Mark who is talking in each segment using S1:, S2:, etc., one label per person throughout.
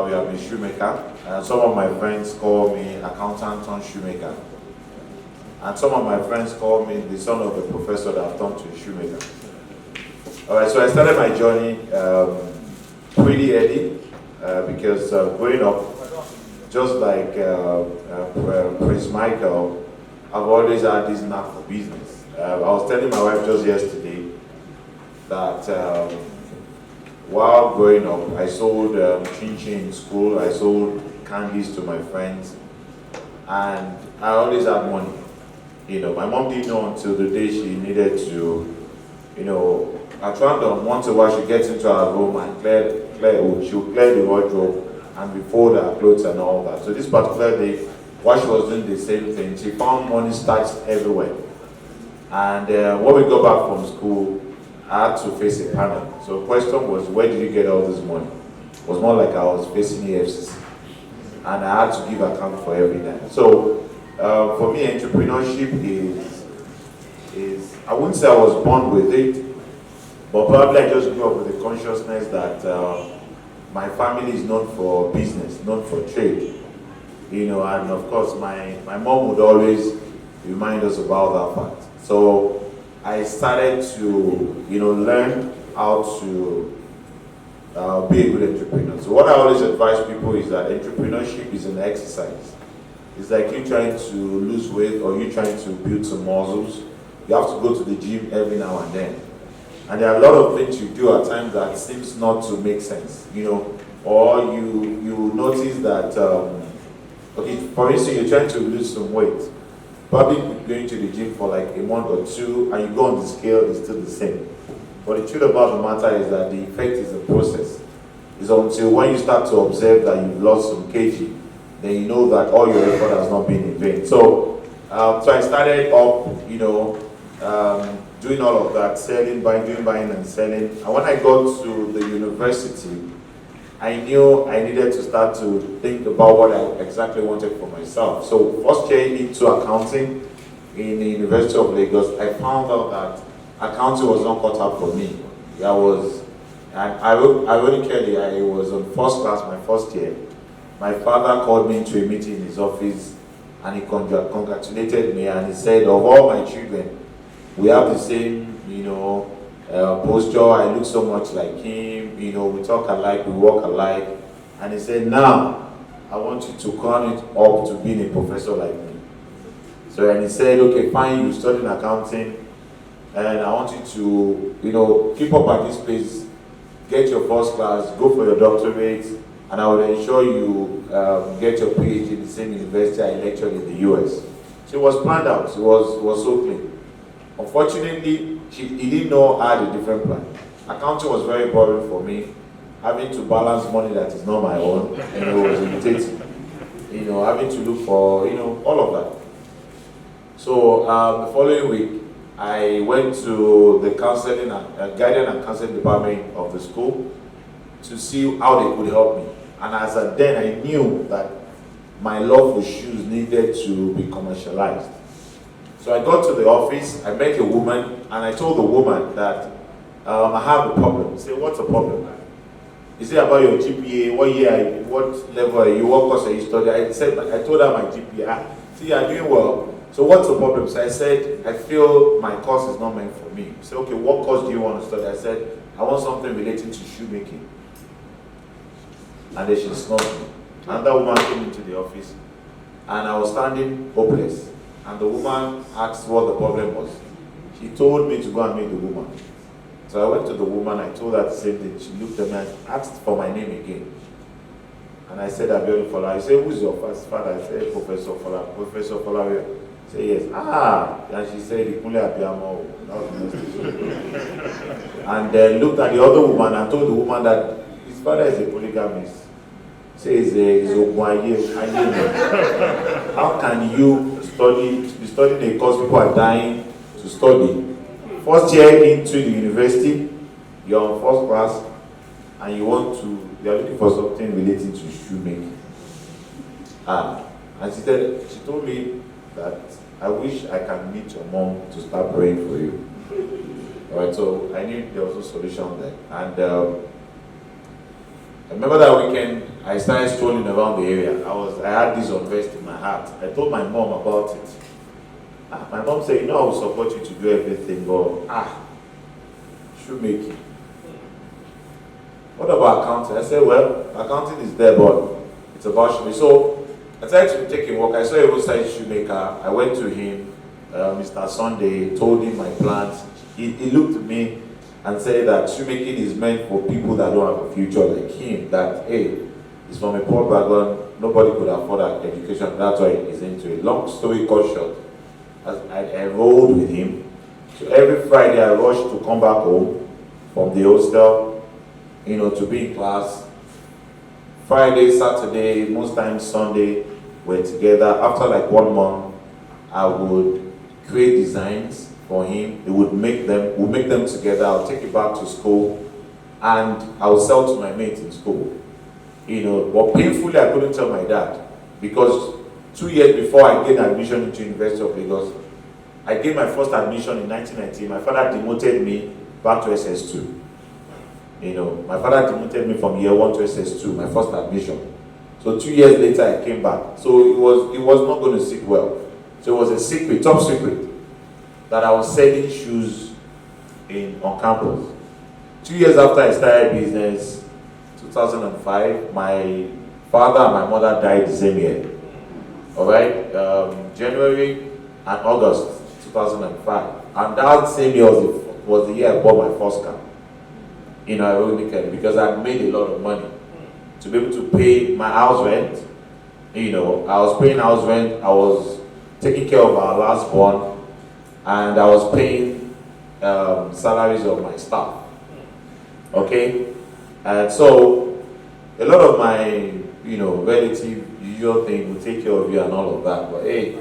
S1: Folawiyo The Shoemaker. Some of my friends call me accountant turned shoemaker. And some of my friends call me the son of the professor that I've turned to a shoemaker. Alright, so I started my journey pretty early because growing up, just like Prince Michael, I've always had this knack for business. I was telling my wife just yesterday that while growing up, I sold chin-chin in school, I sold candies to my friends, and I always had money. You know, my mom didn't know until the day she needed to, you know, at random, once in a while she gets into her room and she'll clear the wardrobe and we fold her clothes and all that. So this particular day, while she was doing the same thing, she found money stashed everywhere. And when we got back from school, I had to face a panel. So the question was, where did you get all this money? It was more like I was facing EFCC. And I had to give account for everything. So for me, entrepreneurship is, I wouldn't say I was born with it, but probably I just grew up with the consciousness that my family is known for business, known for trade. You know, and of course my mom would always remind us about that fact. So I started to, you know, learn how to be a good entrepreneur. So what I always advise people is that entrepreneurship is an exercise. It's like you trying to lose weight or you trying to build some muscles. You have to go to the gym every now and then. And there are a lot of things you do at times that seems not to make sense, you know, or you notice that, okay, for instance, you're trying to lose some weight. Probably going to the gym for like a month or two and you go on the scale, it's still the same. But the truth about the matter is that the effect is the process. It's until when you start to observe that you've lost some kg, then you know that all your effort has not been in vain. So I started up, you know, doing all of that, selling, buying and selling. And when I got to the university, I knew I needed to start to think about what I exactly wanted for myself. So first year into accounting in the University of Lagos, I found out that accounting was not cut out for me. Ironically, I was on first class my first year. My father called me into a meeting in his office and he congratulated me and he said, of all my children, we have the same, you know, posture. I look so much like him, you know, we talk alike, we walk alike. And he said, now, I want you to crown it up to being a professor like me. So, and he said, okay, fine, you studied accounting, and I want you to, you know, keep up at this pace, get your first class, go for your doctorate, and I will ensure you get your PhD in the same university I lectured in the US. So it was planned out, it was so clean. Unfortunately, he didn't know I had a different plan. Accounting was very boring for me. Having to balance money that is not my own, you know, was irritating. You know, having to look for, you know, all of that. So the following week, I went to the counseling, guidance and counseling department of the school to see how they could help me. And as at then, I knew that my love for shoes needed to be commercialized. So I got to the office, I met a woman, and I told the woman that I have a problem. She said, what's the problem? Is it about your GPA? What year, what level are you? What course are you studying? I told her my GPA. See, you're doing well. So what's the problem? So I said, I feel my course is not meant for me. She said, okay, what course do you want to study? I said, I want something relating to shoemaking. And then she snubbed me. And that woman came into the office, and I was standing hopeless. And the woman asked what the problem was. She told me to go and meet the woman. So I went to the woman, I told her the same thing. She looked at me and asked for my name again. And I said, Abiodun Folawiyo. I said, who's your first father? I said, Professor Folawiyo. I said, yes. Ah! And she said, Ikule Abiyamo. And then looked at the other woman and told the woman that his father is a polygamist. Says he's how can you be studying a course people are dying to study? First year into the university, you're on first class, and you're looking for something relating to shoemaking. And she told me that I wish I can meet your mom to start praying for you. Alright, so I knew there was a solution there. And I remember that weekend, I started strolling around the area. I had this unrest in my heart. I told my mom about it. My mom said, I will support you to do everything, but shoemaking. What about accounting? I said, well, accounting is there, but it's about shoemaking. So I started to take a walk. I saw a roadside shoemaker. I went to him, Mr. Sunday, told him my plans. He looked at me and said that shoemaking is meant for people that don't have a future like him. That, hey, he's from a poor background, nobody could afford an education. That's why he's into it. Long story cut short, I rolled with him. So every Friday I rushed to come back home from the hostel, to be in class. Friday, Saturday, most times Sunday, we're together. After like 1 month, I would create designs for him. We'll make them together. I'll take it back to school, and I will sell to my mates in school. But painfully, I couldn't tell my dad, because 2 years before I gained admission into University of Lagos, I gained my first admission in 1990. My father demoted me back to SS2. My father demoted me from year 1 to SS2, my first admission. So 2 years later, I came back. So it was not going to sit well. So it was a secret, top secret, that I was selling shoes on campus. 2 years after I started business, 2005, my father and my mother died the same year. All right, January and August 2005, and that same year was the year I bought my first car. Ironically, because I made a lot of money to be able to pay my house rent. I was paying house rent. I was taking care of our last born, and I was paying salaries of my staff. Okay, and so a lot of my relative usual thing will take care of you and all of that. But hey,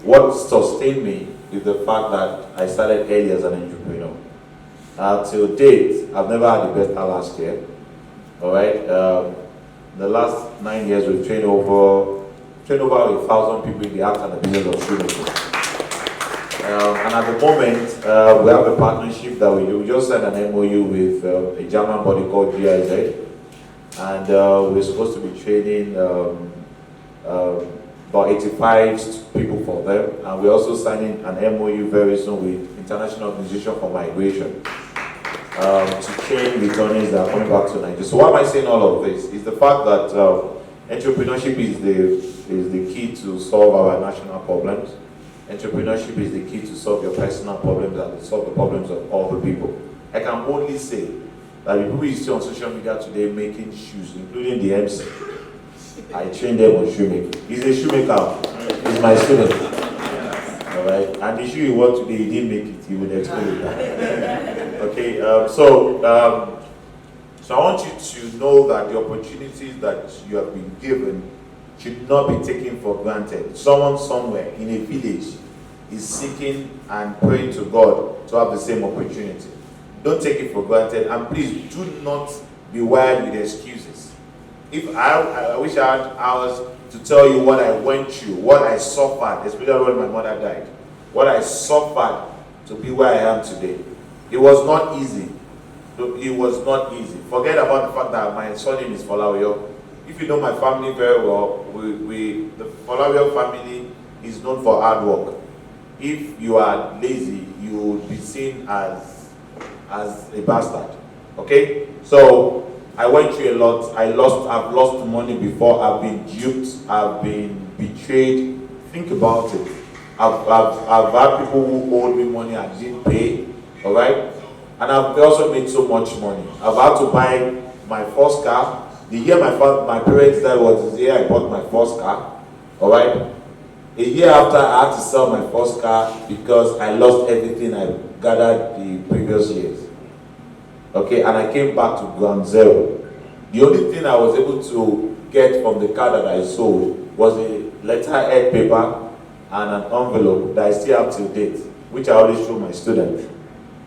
S1: what sustained me is the fact that I started early as an entrepreneur. Till date, I've never had the best last year. All right, the last 9 years we've trained over 1,000 people in the art and the business of shoemaking. And at the moment, we have a partnership that we do. We just signed an MOU with a German body called GIZ. And we're supposed to be training about 85 people for them. And we're also signing an MOU very soon with International Organization for Migration to train returnees that are coming back to Nigeria. So why am I saying all of this? Is the fact that entrepreneurship is the key to solve our national problems. Entrepreneurship is the key to solve your personal problems and to solve the problems of all the people. I can only say that the people you see on social media today making shoes, including the MC, I trained them on shoemaking. He's a shoemaker. He's my student. All right. And the shoe he wore today, he didn't make it. He would explain that. Okay. So I want you to know that the opportunities that you have been given should not be taken for granted. Someone somewhere in a village is seeking and praying to God to have the same opportunity. Don't take it for granted, and please do not be wired with excuses. If I wish I had hours to tell you what I went through, what I suffered, especially when my mother died, what I suffered to be where I am today. It was not easy. It was not easy. Forget about the fact that my surname is Folawiyo. If you know my family very well, the Folawiyo family is known for hard work. If you are lazy, you will be seen as a bastard. Okay? So I went through a lot. I've lost money before. I've been duped. I've been betrayed. Think about it. I've had people who owed me money and didn't pay. All right? And I've also made so much money. I've had to buy my first car. The year my parents died was the year I bought my first car. All right? A year after, I had to sell my first car because I lost everything I gathered the previous years. Okay, and I came back to ground zero. The only thing I was able to get from the car that I sold was a letterhead paper and an envelope that I still have till date, which I always show my students.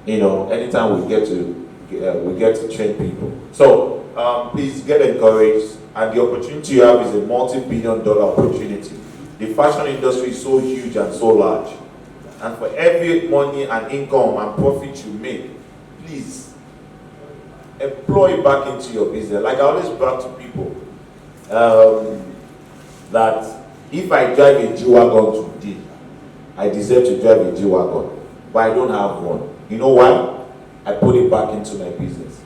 S1: Anytime we get to train people. So please get encouraged, and the opportunity you have is a multi-billion-dollar opportunity. The fashion industry is so huge and so large, and for every money and income and profit you make, please employ back into your business. Like I always brought to people, that if I drive a G-Wagon today, I deserve to drive a G-Wagon, but I don't have one. You know why? I put it back into my business,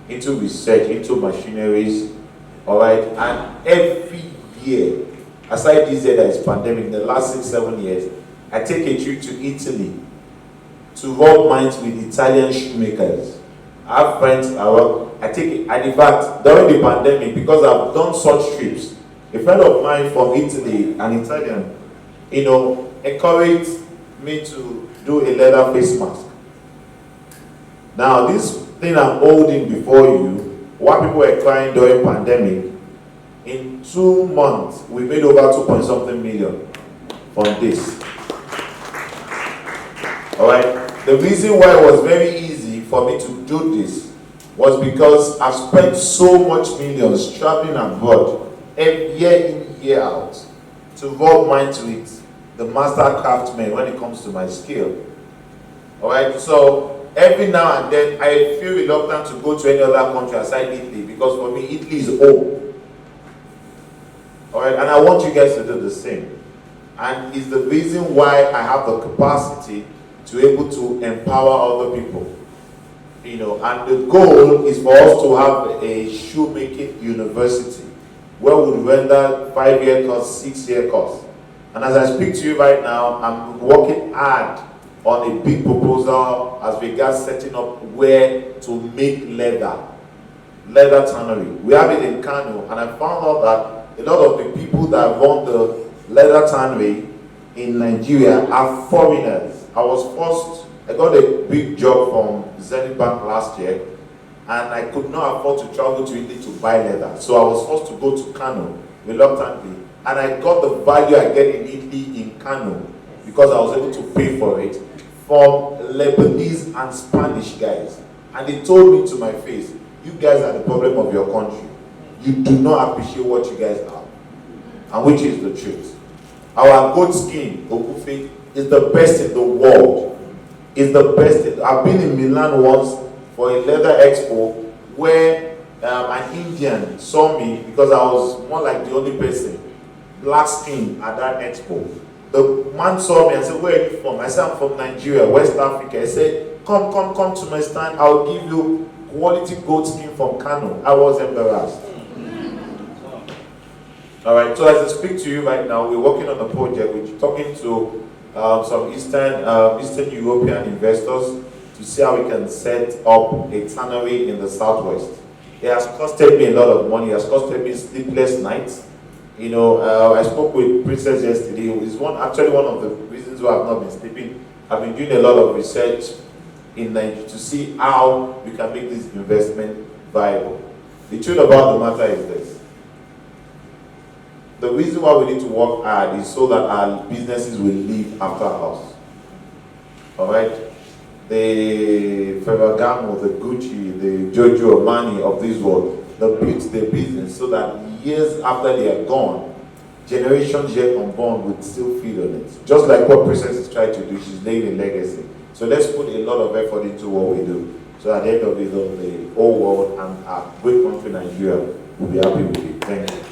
S1: into research, into machineries, all right? And every year, aside this year that is pandemic, the last 6-7 years, I take a trip to Italy to rub minds with Italian shoemakers. I have friends around. I take it, and in fact, during the pandemic, because I've done such trips, a friend of mine from Italy, an Italian, encouraged me to do a leather face mask. Now, this thing I'm holding before you, what people were crying during pandemic, in 2 months, we made over 2-point-something million from this. All right. The reason why it was very easy for me to do this was because I've spent so much millions traveling abroad, year in, year out, to rub minds with the master craftsmen when it comes to my skill. All right. So every now and then, I feel reluctant to go to any other country aside Italy, because for me, Italy is home. All right, and I want you guys to do the same. And it's the reason why I have the capacity to be able to empower other people. And the goal is for us to have a shoemaking university where we render 5-year course, 6-year course. And as I speak to you right now, I'm working hard on a big proposal as regards setting up where to make leather tannery. We have it in Kano, and I found out that a lot of the people that run the leather tannery in Nigeria are foreigners. I got a big job from Zenith Bank last year, and I could not afford to travel to Italy to buy leather. So I was forced to go to Kano reluctantly, and I got the value I get in Italy in Kano because I was able to pay for it from Lebanese and Spanish guys. And they told me to my face, you guys are the problem of your country. You do not appreciate what you guys have. And which is the truth. Our goat skin, Okufe, is the best in the world. It's the best. I've been in Milan once for a leather expo where an Indian saw me because I was more like the only person, black skin, at that expo. The man saw me and said, where are you from? I said, I'm from Nigeria, West Africa. He said, come to my stand. I'll give you quality goat skin from Kano. I was embarrassed. All right, so as I speak to you right now, we're working on a project. We're talking to some Eastern European investors to see how we can set up a tannery in the Southwest. It has costed me a lot of money. It has costed me sleepless nights. I spoke with Princess yesterday. It's actually one of the reasons why I've not been sleeping. I've been doing a lot of research in Nigeria to see how we can make this investment viable. The truth about the matter is this. The reason why we need to work hard is so that our businesses will live after us. All right? The Ferragamo, the Gucci, the Giorgio Armani of this world, they built their business so that years after they are gone, generations yet unborn would still feed on it. Just like what Princess is trying to do, she's laying a legacy. So let's put a lot of effort into what we do. So at the end of it, the whole world and our great country, Nigeria, will be happy with it. Thank you.